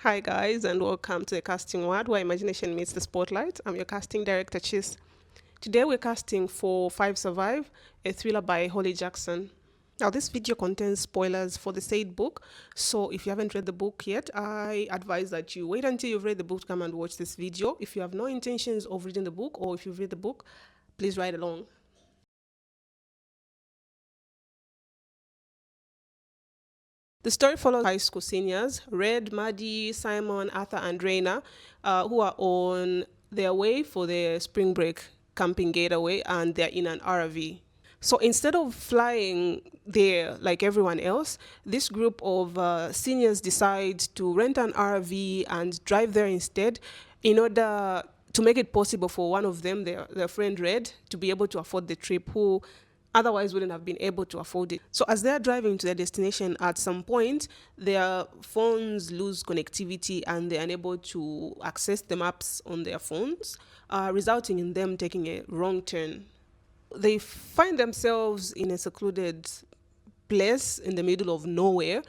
Hi, guys, and welcome to the casting world where imagination meets the spotlight. I'm your casting director, Chis. Today, we're casting for Five Survive, a thriller by Holly Jackson. Now, this video contains spoilers for the said book, so if you haven't read the book yet, I advise that you wait until you've read the book to come and watch this video. If you have no intentions of reading the book, or if you've read the book, please ride along. The story follows high school seniors, Red, Maddie, Simon, Arthur, and Raina, who are on their way for their spring break camping getaway, and they're in an RV. So instead of flying there like everyone else, this group of seniors decide to rent an RV and drive there instead in order to make it possible for one of them, their friend Red, to be able to afford the trip, who otherwise wouldn't have been able to afford it. So as they're driving to their destination, at some point, their phones lose connectivity and they're unable to access the maps on their phones, resulting in them taking a wrong turn. They find themselves in a secluded place in the middle of nowhere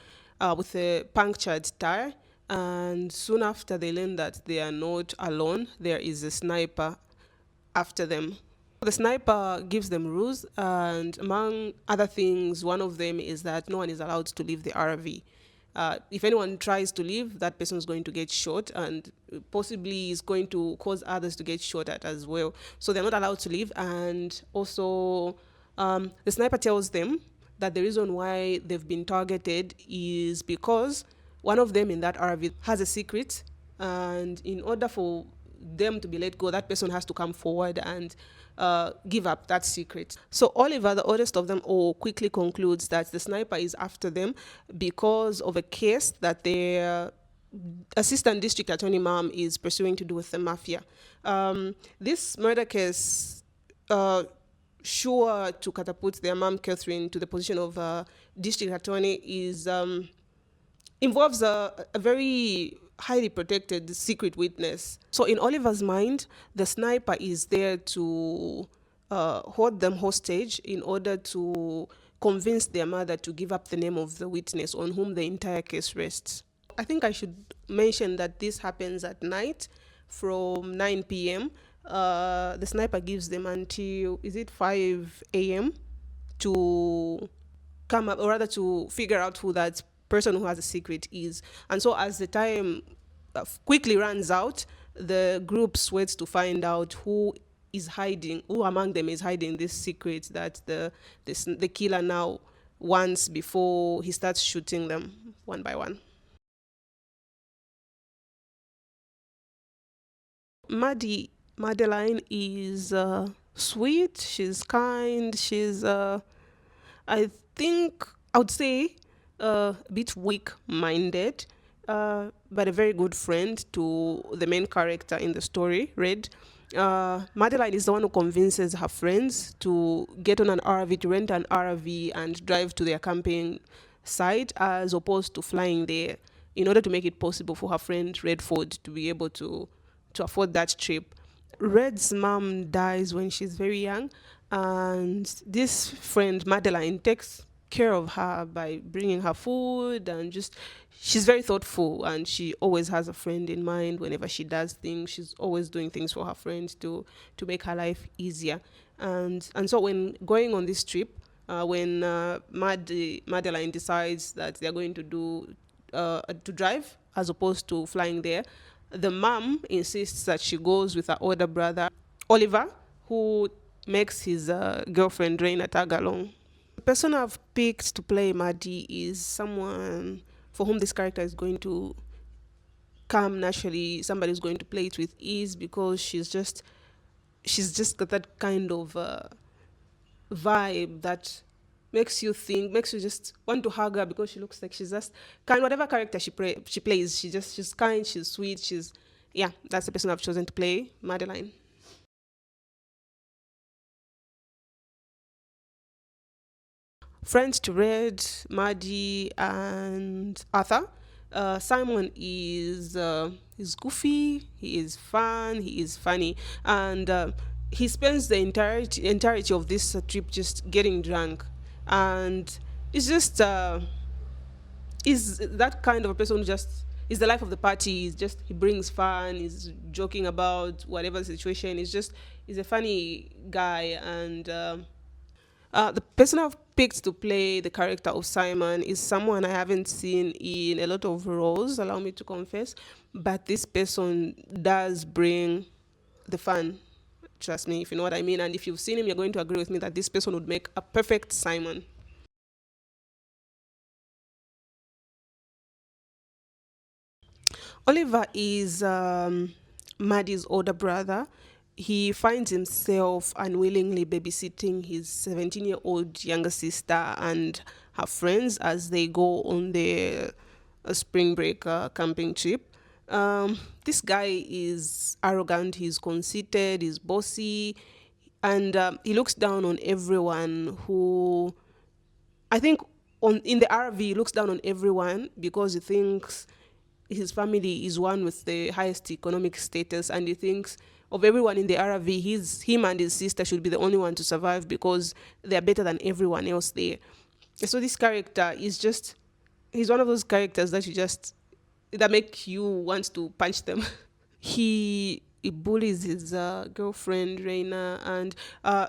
with a punctured tire. And soon after, they learn that they are not alone. There is a sniper after them. The sniper gives them rules, and among other things, one of them is that no one is allowed to leave the RV. If anyone tries to leave, that person is going to get shot and possibly is going to cause others to get shot at as well. So they're not allowed to leave. And also, the sniper tells them that the reason why they've been targeted is because one of them in that RV has a secret. And in order for them to be let go, that person has to come forward and give up that secret. So Oliver, the oldest of them all, quickly concludes that the sniper is after them because of a case that their assistant district attorney mom is pursuing to do with the mafia. This murder case sure to catapult their mom, Catherine, to the position of district attorney is involves a very highly protected secret witness. So in Oliver's mind, the sniper is there to hold them hostage in order to convince their mother to give up the name of the witness on whom the entire case rests. I think I should mention that this happens at night from 9 p.m. The sniper gives them until, is it 5 a.m. to come up, or rather to figure out who that person who has a secret is. And so as the time quickly runs out, the group sweats to find out who among them is hiding this secret that the killer now wants before he starts shooting them one by one. Madeline is sweet, she's kind, she's I think I would say a bit weak-minded, but a very good friend to the main character in the story, Red. Madeline is the one who convinces her friends to get on an RV, to rent an RV and drive to their camping site, as opposed to flying there, in order to make it possible for her friend Redford to be able to afford that trip. Red's mom dies when she's very young, and this friend Madeline takes care of her by bringing her food, and just she's very thoughtful, and she always has a friend in mind whenever she does things. She's always doing things for her friends to make her life easier. And so when going on this trip, when Madeline decides that they're going to drive as opposed to flying there, the mom insists that she goes with her older brother Oliver, who makes his girlfriend Raina tag along. The person I've picked to play Maddie is someone for whom this character is going to come naturally. Somebody's going to play it with ease because she's just got that kind of vibe that makes you just want to hug her, because she looks like she's just kind. Whatever character she plays, she's kind, she's sweet, yeah, that's the person I've chosen to play Madeline. Friends to Red, Maddie, and Arthur. Simon is goofy, he is fun, he is funny, and he spends the entirety of this trip just getting drunk, and it's just is that kind of a person who just he's the life of the party. He brings fun. He's joking about whatever situation. He's a funny guy. And the person I've picked to play the character of Simon is someone I haven't seen in a lot of roles, allow me to confess. But this person does bring the fun. Trust me, if you know what I mean. And if you've seen him, you're going to agree with me that this person would make a perfect Simon. Oliver is Maddie's older brother. He finds himself unwillingly babysitting his 17-year-old younger sister and her friends as they go on their spring break camping trip. This guy is arrogant, he's conceited, he's bossy, and he looks down on everyone who I think on in the RV he looks down on everyone because he thinks his family is one with the highest economic status, and he thinks of everyone in the RV, him and his sister should be the only one to survive because they're better than everyone else there. So this character is just he's one of those characters that make you want to punch them. He bullies his girlfriend Reina, and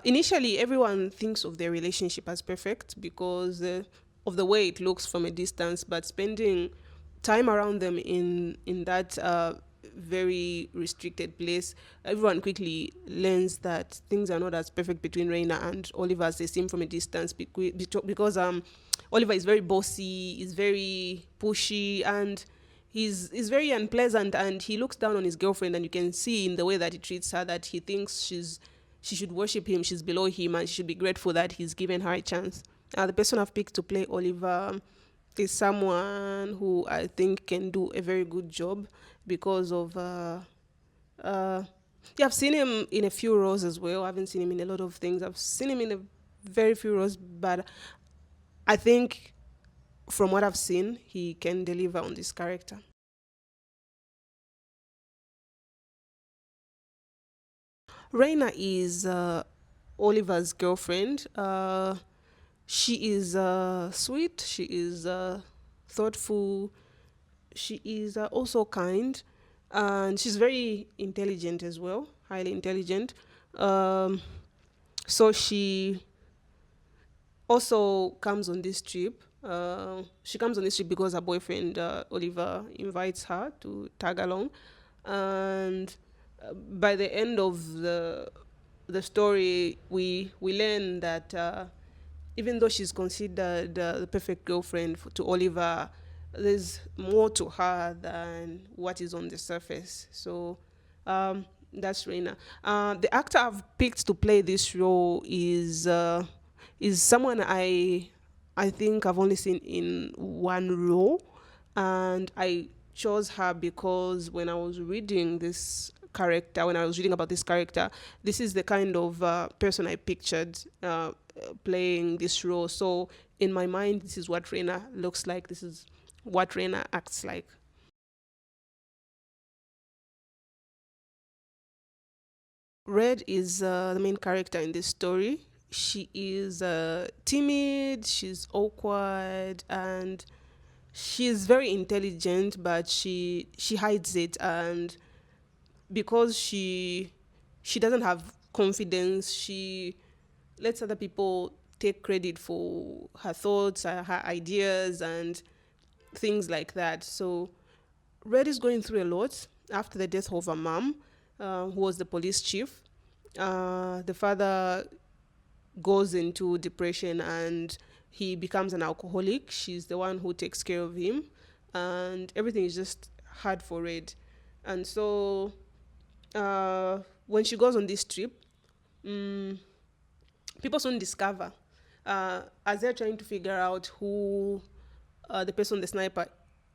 initially everyone thinks of their relationship as perfect because of the way it looks from a distance. But spending time around them in that very restricted place, everyone quickly learns that things are not as perfect between Reina and Oliver as they seem from a distance because Oliver is very bossy, is very pushy, and he's very unpleasant, and he looks down on his girlfriend, and you can see in the way that he treats her that he thinks she should worship him, she's below him, and she should be grateful that he's given her a chance. The person I've picked to play Oliver is someone who I think can do a very good job because of uh yeah, I've seen him in a few roles as well. I haven't seen him in a lot of things. I've seen him in a very few roles, but I think from what I've seen, he can deliver on this character. Reina is Oliver's girlfriend. She is sweet. She is thoughtful. She is also kind, and she's very intelligent as well, highly intelligent. Um, so she also comes on this trip. She comes on this trip because her boyfriend Oliver invites her to tag along, and by the end of the story, we learn that even though she's considered the perfect girlfriend to Oliver, there's more to her than what is on the surface. So that's Reina. The actor I've picked to play this role is someone I think I've only seen in one role, and I chose her because when I was reading about this character, this is the kind of person I pictured playing this role. So in my mind, this is what Reina looks like. This is what Reina acts like. Red is the main character in this story. She is timid, she's awkward, and she's very intelligent, but she hides it. And because she doesn't have confidence, she lets other people take credit for her thoughts, her ideas, and things like that. So Red is going through a lot after the death of her mom, who was the police chief. The father goes into depression and he becomes an alcoholic. She's the one who takes care of him, and everything is just hard for Red. And so when she goes on this trip, mm, people soon discover, as they're trying to figure out who the person the sniper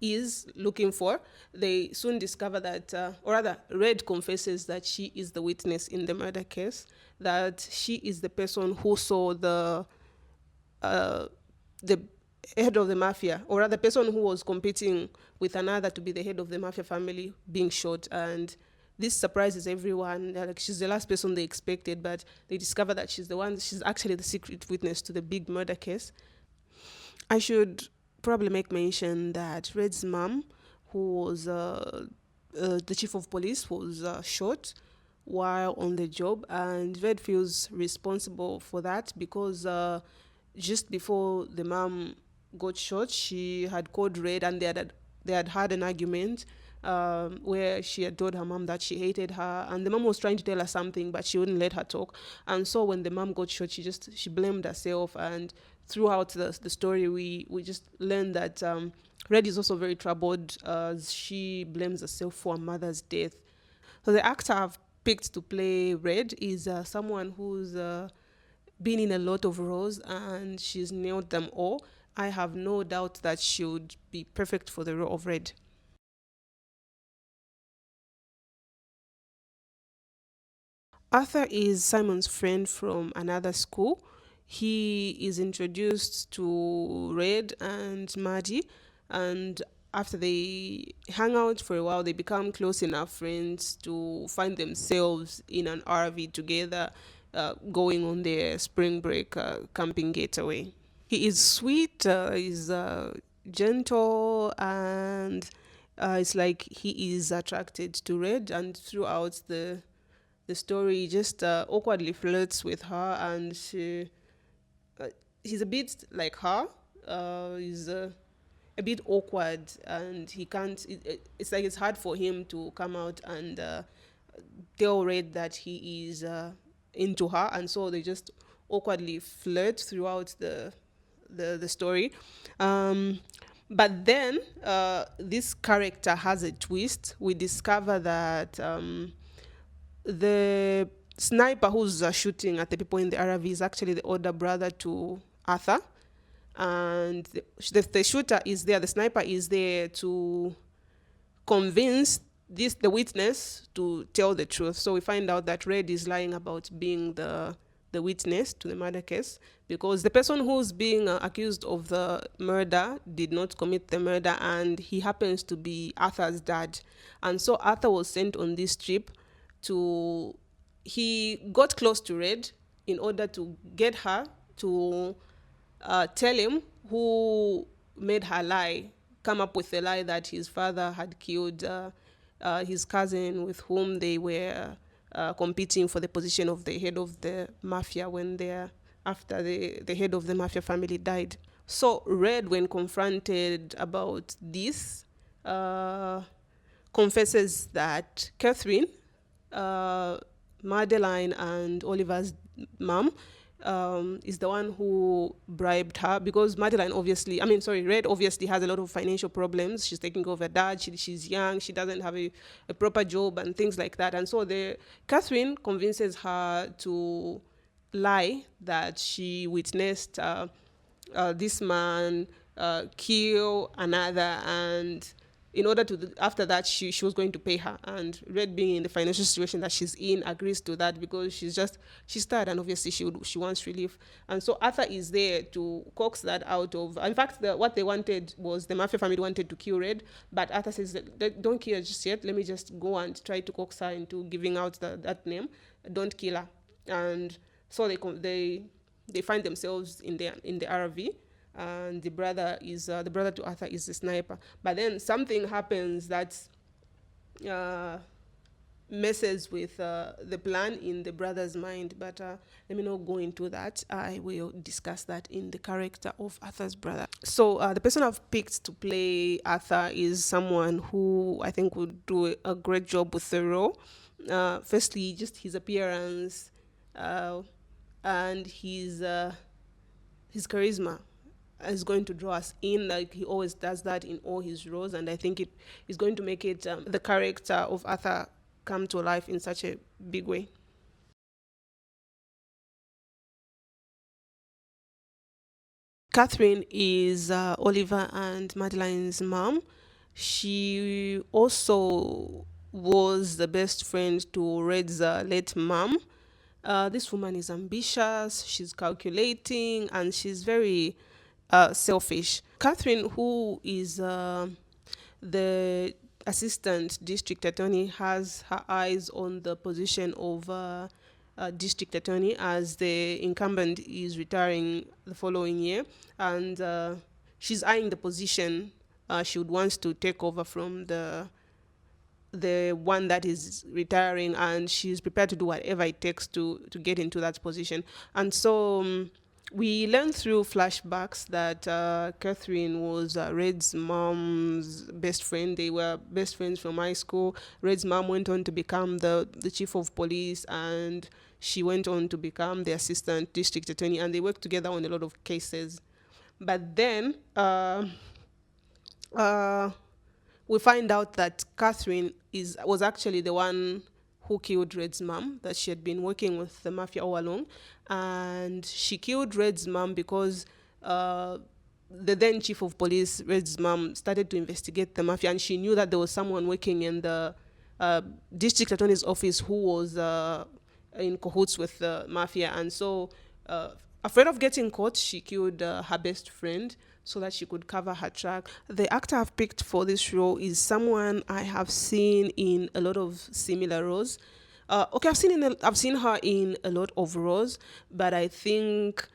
is looking for, they soon discover that, or rather, Red confesses that she is the witness in the murder case, that she is the person who saw uh, the head of the mafia, or rather, the person who was competing with another to be the head of the mafia family being shot. And this surprises everyone. They're like, she's the last person they expected, but they discover that she's actually the secret witness to the big murder case. I should probably make mention that Red's mom, the chief of police, was shot while on the job, and Red feels responsible for that because just before the mom got shot, she had called Red, and they had an argument where she had told her mom that she hated her, and the mom was trying to tell her something, but she wouldn't let her talk. And so when the mom got shot, she blamed herself. And throughout the story, we just learned that Red is also very troubled as she blames herself for her mother's death. So the actor I've picked to play Red is someone who's been in a lot of roles and she's nailed them all. I have no doubt that she would be perfect for the role of Red. Arthur is Simon's friend from another school. He is introduced to Red and Maddie, and after they hang out for a while, they become close enough friends to find themselves in an RV together, going on their spring break camping getaway. He is sweet, he's gentle, and it's like he is attracted to Red, and throughout the story just awkwardly flirts with her, and uh, he's a bit like her. He's a bit awkward, and he can't. It's like it's hard for him to come out and tell Red that he is into her, and so they just awkwardly flirt throughout the story. Um, but then this character has a twist. We discover that the sniper who's shooting at the people in the RV is actually the older brother to Arthur, and the shooter is there. The sniper is there to convince the witness to tell the truth. So we find out that Red is lying about being the witness to the murder case, because the person who's being accused of the murder did not commit the murder, and he happens to be Arthur's dad. And so Arthur was sent on this trip to he got close to Red in order to get her to tell him who made her lie, come up with a lie that his father had killed his cousin with whom they were competing for the position of the head of the mafia after the head of the mafia family died. So Red, when confronted about this, uh, confesses that Catherine, uh, Madeline and Oliver's mom, is the one who bribed her, because Red obviously has a lot of financial problems. She's taking care of her dad. She's young. She doesn't have a proper job and things like that. And so Catherine convinces her to lie that she witnessed this man kill another, and in order to after that she was going to pay her. And Red, being in the financial situation that she's in, agrees to that because she's tired, and obviously she wants relief. And so Arthur is there to coax that out of. In fact, what they wanted was, the mafia family wanted to kill Red, but Arthur says don't kill her just yet, let me just go and try to coax her into giving out that name, don't kill her. And so they find themselves in the RV, and the brother to Arthur is the sniper. But then something happens that uh, messes with the plan in the brother's mind. But let me not go into that. I will discuss that in the character of Arthur's brother. So the person I've picked to play Arthur is someone who I think would do a great job with the role. Firstly, just his appearance and his charisma is going to draw us in, like he always does that in all his roles. And I think it is going to make it the character of Arthur come to life in such a big way. Catherine is Oliver and Madeline's mom. She also was the best friend to Red's late mom. This woman is ambitious, she's calculating, and she's very selfish. Catherine, who is the assistant district attorney, has her eyes on the position of district attorney, as the incumbent is retiring the following year, and she's eyeing the position she would want to take over from the one that is retiring, and she's prepared to do whatever it takes to get into that position. And so we learned through flashbacks that Catherine was Red's mom's best friend. They were best friends from high school. Red's mom went on to become the chief of police, and she went on to become the assistant district attorney, and they worked together on a lot of cases. But then uh, we find out that Catherine was actually the one who killed Red's mom, that she had been working with the mafia all along. And she killed Red's mom because the then chief of police, Red's mom, started to investigate the mafia, and she knew that there was someone working in the uh, district attorney's office who was in cahoots with the mafia. And so, afraid of getting caught, she killed her best friend so that she could cover her track. The actor I've picked for this role is someone I have seen in a lot of similar roles. Okay, I've seen her in a lot of roles, but I think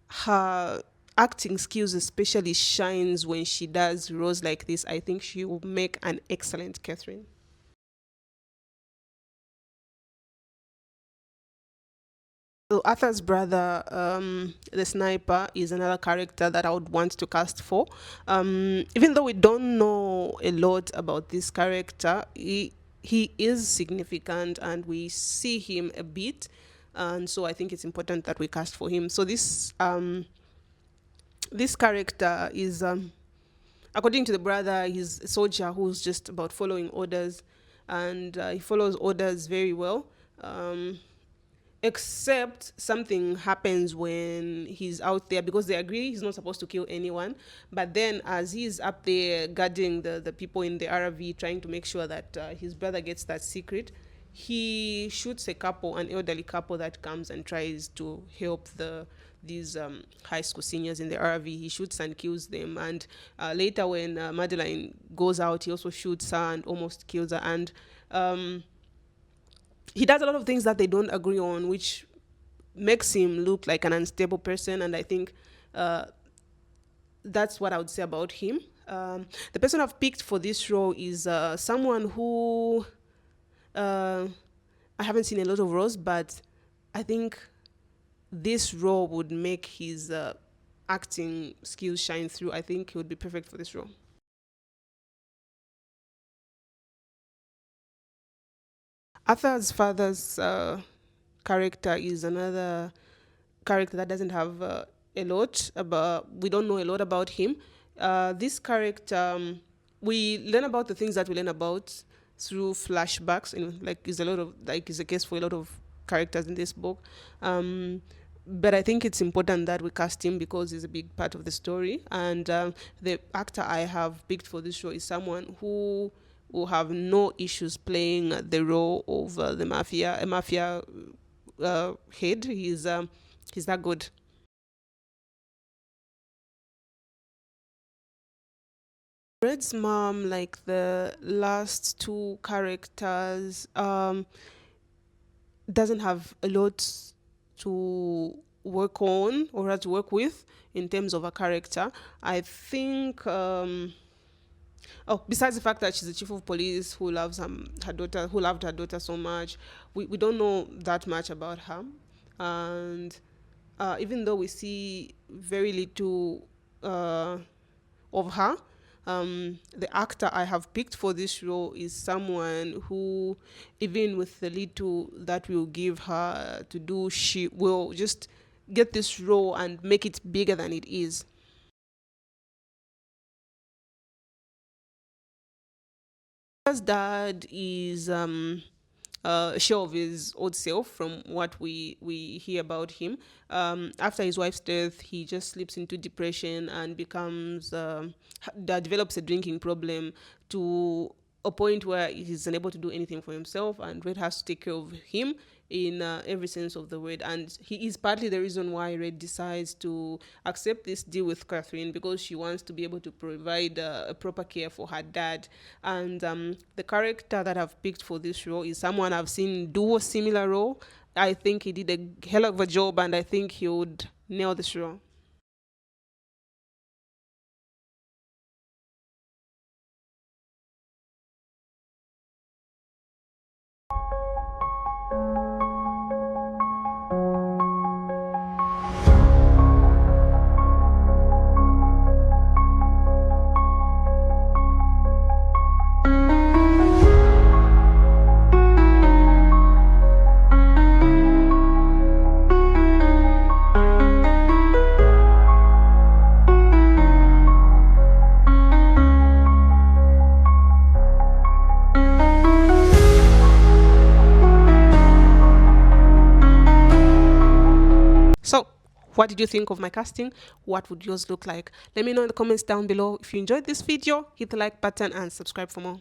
her acting skills especially shines when she does roles like this. I think she will make an excellent Catherine. So Arthur's brother, the sniper, is another character that I would want to cast for. Even though we don't know a lot about this character, he is significant and we see him a bit, and so I think it's important that we cast for him. So this character is, according to the brother, he's a soldier who's just about following orders, and he follows orders very well. Um, Except something happens when he's out there, because they agree he's not supposed to kill anyone. But then, as he's up there guarding the people in the RV, trying to make sure that his brother gets that secret, he shoots a couple, an elderly couple that comes and tries to help these high school seniors in the RV. He shoots and kills them. And later, when Madeline goes out, he also shoots her and almost kills her. And he does a lot of things that they don't agree on, which makes him look like an unstable person. And I think uh, that's what I would say about him. The person I've picked for this role is someone who uh, I haven't seen a lot of roles, but I think this role would make his acting skills shine through. I think he would be perfect for this role. Arthur's father's character is another character that doesn't have a lot about, we don't know a lot about him. This character, we learn about the things that we learn about through flashbacks, like is a lot of, like is a case for a lot of characters in this book. But I think it's important that we cast him because he's a big part of the story. And the actor I have picked for this show is someone who will have no issues playing the role of the mafia, a mafia head. He's that good. Red's mom, like the last two characters, doesn't have a lot to work on or to work with in terms of a character. I think, oh, besides the fact that she's the chief of police who loves her daughter, who loved her daughter so much, we don't know that much about her. And even though we see very little of her, the actor I have picked for this role is someone who, even with the little that we'll give her to do, she will just get this role and make it bigger than it is. His dad is a show of his old self from what we hear about him. After his wife's death, he just slips into depression and becomes that develops a drinking problem to a point where he's unable to do anything for himself, and Red has to take care of him in every sense of the word. And he is partly the reason why Red decides to accept this deal with Catherine, because she wants to be able to provide a proper care for her dad. And the character that I've picked for this role is someone I've seen do a similar role. I think he did a hell of a job, and I think he would nail this role. So, what did you think of my casting? What would yours look like? Let me know in the comments down below. If you enjoyed this video, hit the like button and subscribe for more.